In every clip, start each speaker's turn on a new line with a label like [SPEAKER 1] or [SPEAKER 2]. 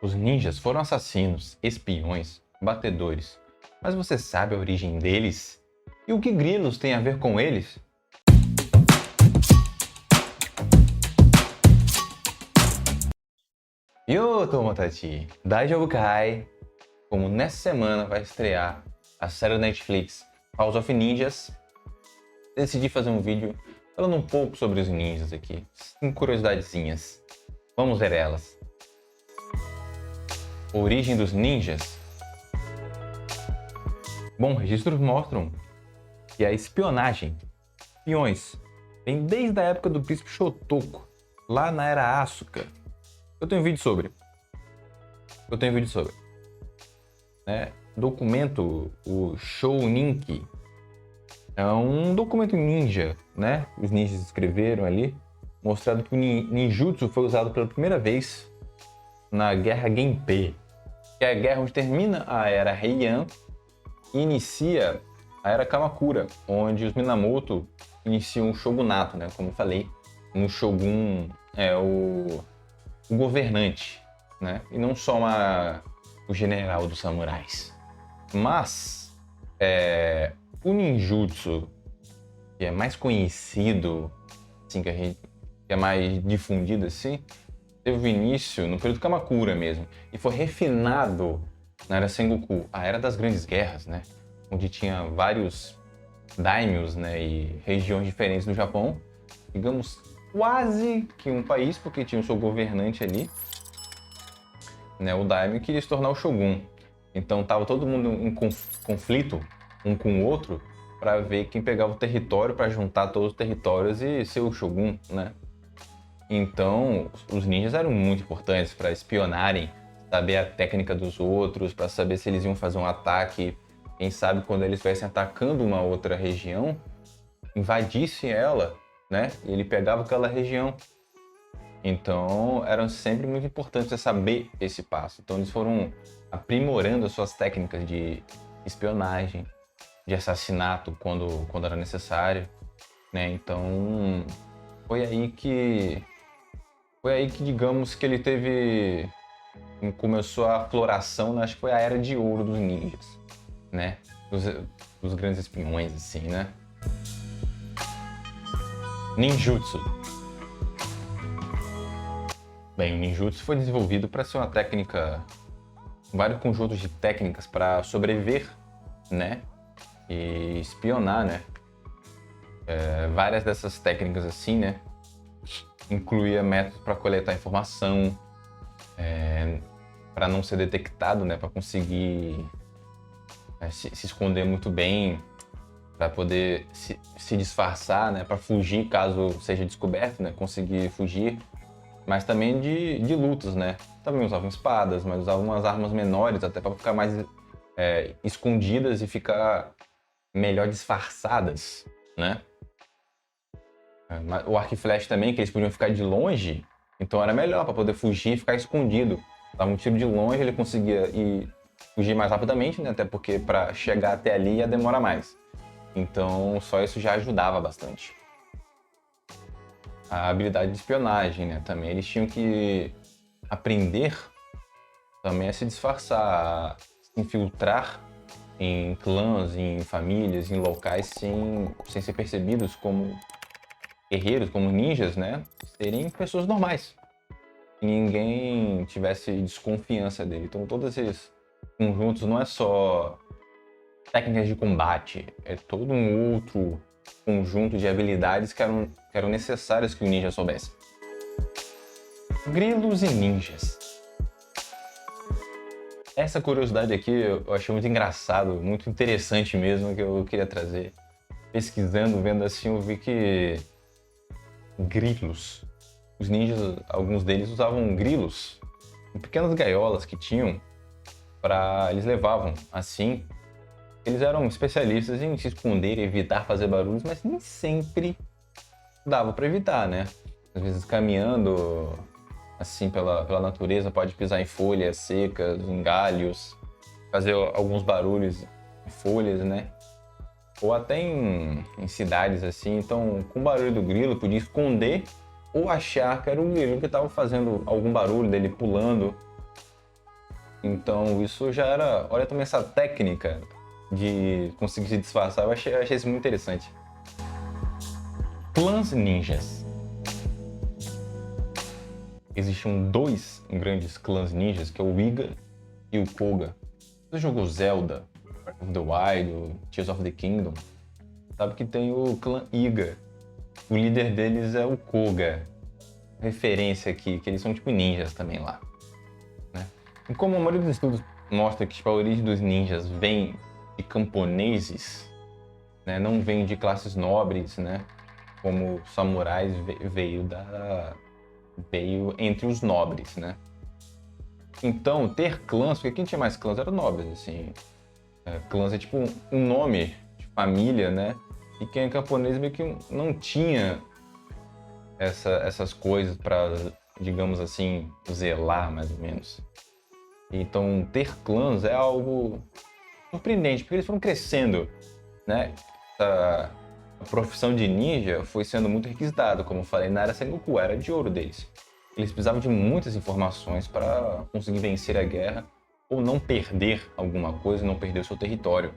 [SPEAKER 1] Os ninjas foram assassinos, espiões, batedores. Mas você sabe a origem deles? E o que grilos tem a ver com eles? Yo, Tomodachi! Daijoubu kai! Como nessa semana vai estrear a série da Netflix House of Ninjas, decidi fazer um vídeo falando um pouco sobre os ninjas aqui, 5 curiosidadezinhas. Vamos ver elas. Origem dos ninjas. Bom, registros mostram que a espionagem, espiões, vem desde a época do príncipe Shotoku, lá na era Asuka. Eu tenho vídeo sobre. Documento, o Shouninki, é um documento ninja, né? Os ninjas escreveram ali, mostrando que o ninjutsu foi usado pela primeira vez na Guerra Genpei, que é a guerra onde termina a era Heian e inicia a era Kamakura, onde os Minamoto iniciam o shogunato, né? Como eu falei, no shogun é o governante, né? E não só o general dos samurais. Mas o ninjutsu, que é mais conhecido, assim, que é mais difundido assim, teve início no período Kamakura mesmo, e foi refinado na era Sengoku, a era das grandes guerras, né? Onde tinha vários daimyos, né, e regiões diferentes do Japão, digamos quase que um país, porque tinha o seu governante ali, né, o daimyo queria se tornar o shogun. Então tava todo mundo em conflito um com o outro para ver quem pegava o território, para juntar todos os territórios e ser o shogun, né? Então os ninjas eram muito importantes para espionarem, saber a técnica dos outros, para saber se eles iam fazer um ataque. Quem sabe quando eles estivessem atacando uma outra região, invadisse ela, né? E ele pegava aquela região. Então, eram sempre muito importantes saber esse passo. Então, eles foram aprimorando as suas técnicas de espionagem, de assassinato quando era necessário, né? Então, foi aí que digamos que ele começou a floração, né? Acho que foi a era de ouro dos ninjas, né? Dos grandes espiões, assim, né? Ninjutsu. Bem, o ninjutsu foi desenvolvido para ser uma técnica, vários conjuntos de técnicas para sobreviver, né? E espionar, né? Várias dessas técnicas assim, né? Incluía métodos para coletar informação, para não ser detectado, né? Para conseguir se esconder muito bem, para poder se disfarçar, né? Para fugir caso seja descoberto, né? Conseguir fugir. Mas também de lutas, né? Também usavam espadas, mas usavam umas armas menores até para ficar mais escondidas e ficar melhor disfarçadas, né? O arco e flecha também, que eles podiam ficar de longe, então era melhor para poder fugir e ficar escondido. Dava um tiro de longe, ele conseguia fugir mais rapidamente, né? Até porque para chegar até ali ia demorar mais. Então só isso já ajudava bastante. A habilidade de espionagem, né? Também eles tinham que aprender também a se disfarçar, a se infiltrar em clãs, em famílias, em locais sem ser percebidos como guerreiros, como ninjas, né? Serem pessoas normais. Que ninguém tivesse desconfiança dele. Então todos esses conjuntos não é só técnicas de combate, é todo um outro conjunto de habilidades que eram necessárias que o ninja soubesse. Grilos e ninjas. Essa curiosidade aqui eu achei muito engraçado, muito interessante mesmo, que eu queria trazer. Pesquisando, vendo assim, eu vi que grilos, os ninjas, alguns deles usavam grilos em pequenas gaiolas que tinham, eles levavam assim. Eles eram especialistas em se esconder, evitar fazer barulhos, mas nem sempre dava para evitar, né? Às vezes caminhando assim pela natureza, pode pisar em folhas secas, em galhos, fazer alguns barulhos em folhas, né? Ou até em cidades assim. Então, com o barulho do grilo, podia esconder ou achar que era o grilo que estava fazendo algum barulho dele pulando. Então isso já era... Olha também essa técnica de conseguir se disfarçar, eu achei isso muito interessante. Clãs ninjas. Existiam dois grandes clãs ninjas, que é o Iga e o Koga. Você jogou Zelda, Breath of the Wild, Tears of the Kingdom, sabe que tem o clã Iga. O líder deles é o Koga. Referência aqui, que eles são tipo ninjas também lá, né? E como a maioria dos estudos mostra que tipo, a origem dos ninjas vem de camponeses, né? Não vem de classes nobres, né? Como samurais veio entre os nobres, né? Então, ter clãs, porque quem tinha mais clãs eram nobres, assim. Clãs é tipo um nome de família, né? E quem é camponês meio que não tinha essas coisas para, digamos assim, zelar, mais ou menos. Então, ter clãs é algo surpreendente, porque eles foram crescendo, né? A profissão de ninja foi sendo muito requisitada, como eu falei, na era Sengoku, era de ouro deles. Eles precisavam de muitas informações para conseguir vencer a guerra ou não perder alguma coisa, não perder o seu território.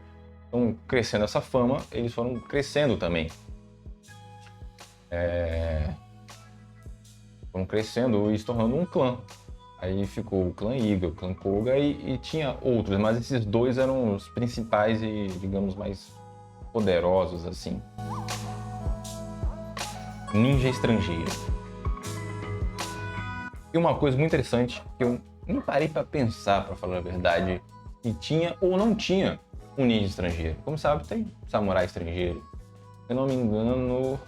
[SPEAKER 1] Então, crescendo essa fama, eles foram crescendo também. Foram crescendo e se tornando um clã. Aí ficou o clã Iga, o clã Koga e tinha outros, mas esses dois eram os principais e, digamos, mais poderosos, assim. Ninja estrangeiro. E uma coisa muito interessante, que eu nem parei para pensar, para falar a verdade, que tinha ou não tinha um ninja estrangeiro. Como sabe, tem samurai estrangeiro. Se eu não me engano,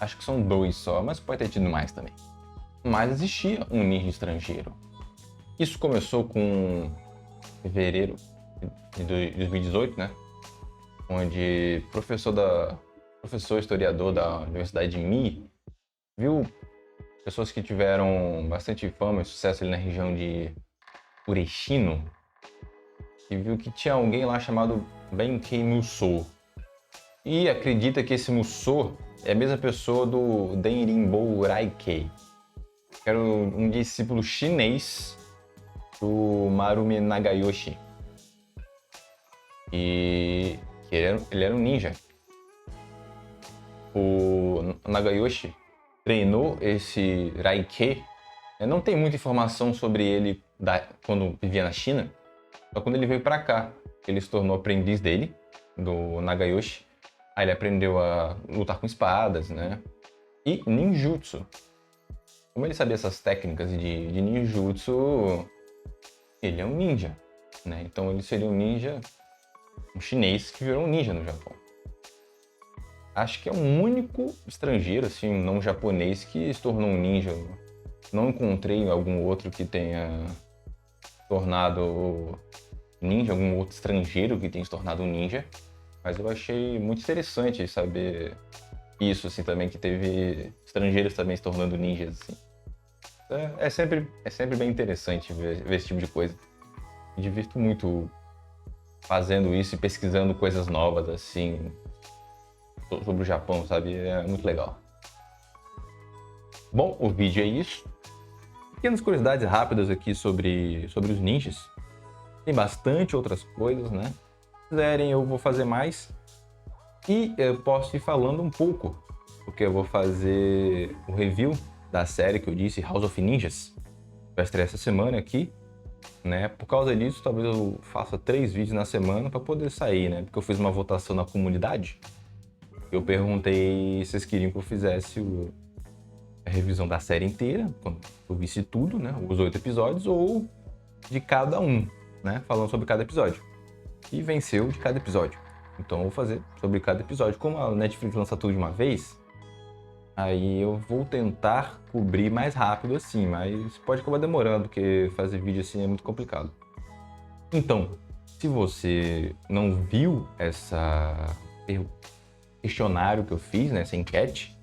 [SPEAKER 1] acho que são 2 só, mas pode ter tido mais também. Mas existia um ninja estrangeiro. Isso começou com fevereiro de 2018, né? Onde professor historiador da Universidade de Mie viu pessoas que tiveram bastante fama e sucesso ali na região de Ureshino e viu que tinha alguém lá chamado Benkei Musou. E acredita que esse Musou é a mesma pessoa do Denrinbo Raikei, que era um discípulo chinês do Marumi Nagayoshi. E ele era um ninja. O Nagayoshi treinou esse Raikei. Não tem muita informação sobre ele quando vivia na China, só quando ele veio para cá. Ele se tornou aprendiz dele, do Nagayoshi. Aí ele aprendeu a lutar com espadas, né? E ninjutsu. Como ele sabia essas técnicas de ninjutsu, ele é um ninja, né? Então ele seria um ninja, um chinês que virou um ninja no Japão. Acho que é o único estrangeiro, assim, não japonês, que se tornou um ninja. Não encontrei algum outro que tenha tornado ninja, algum outro estrangeiro que tenha se tornado um ninja. Mas eu achei muito interessante saber isso, assim, também, que teve estrangeiros também se tornando ninjas, assim. É sempre bem interessante ver esse tipo de coisa. Me divirto muito fazendo isso e pesquisando coisas novas, assim, sobre o Japão, sabe? É muito legal. Bom, o vídeo é isso. Pequenas curiosidades rápidas aqui sobre os ninjas. Tem bastante outras coisas, né? Se quiserem, eu vou fazer mais. E eu posso ir falando um pouco, porque eu vou fazer o review da série que eu disse, House of Ninjas. Vai estrear essa semana aqui, né? Por causa disso, talvez eu faça 3 vídeos na semana para poder sair, né? Porque eu fiz uma votação na comunidade. Eu perguntei se vocês queriam que eu fizesse a revisão da série inteira, quando eu visse tudo, né? Os 8 episódios, ou de cada um, né? Falando sobre cada episódio. E venceu de cada episódio. Então eu vou fazer sobre cada episódio. Como a Netflix lança tudo de uma vez, aí eu vou tentar cobrir mais rápido assim, mas pode acabar demorando, porque fazer vídeo assim é muito complicado. Então, se você não viu questionário que eu fiz, né, essa enquete,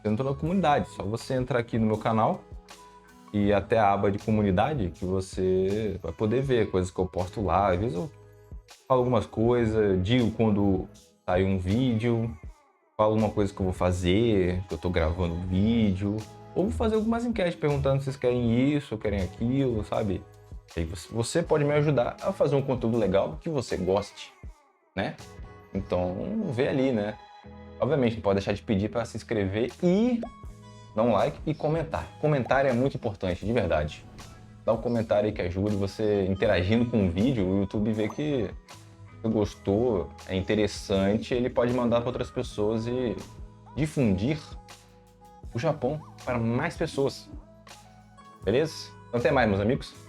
[SPEAKER 1] você entrou na comunidade. Só você entrar aqui no meu canal e até a aba de comunidade que você vai poder ver coisas que eu posto lá. Às vezes eu falo algumas coisas, digo quando sai um vídeo, falo uma coisa que eu vou fazer, que eu tô gravando um vídeo, ou vou fazer algumas enquetes perguntando se vocês querem isso ou querem aquilo, sabe? Aí você pode me ajudar a fazer um conteúdo legal que você goste, né? Então, vê ali, né? Obviamente, não pode deixar de pedir para se inscrever e dar um like e comentar. Comentário é muito importante, de verdade. Dá um comentário aí que ajuda, você interagindo com o vídeo, o YouTube vê que você gostou, é interessante, ele pode mandar para outras pessoas e difundir o Japão para mais pessoas. Beleza? Então até mais, meus amigos.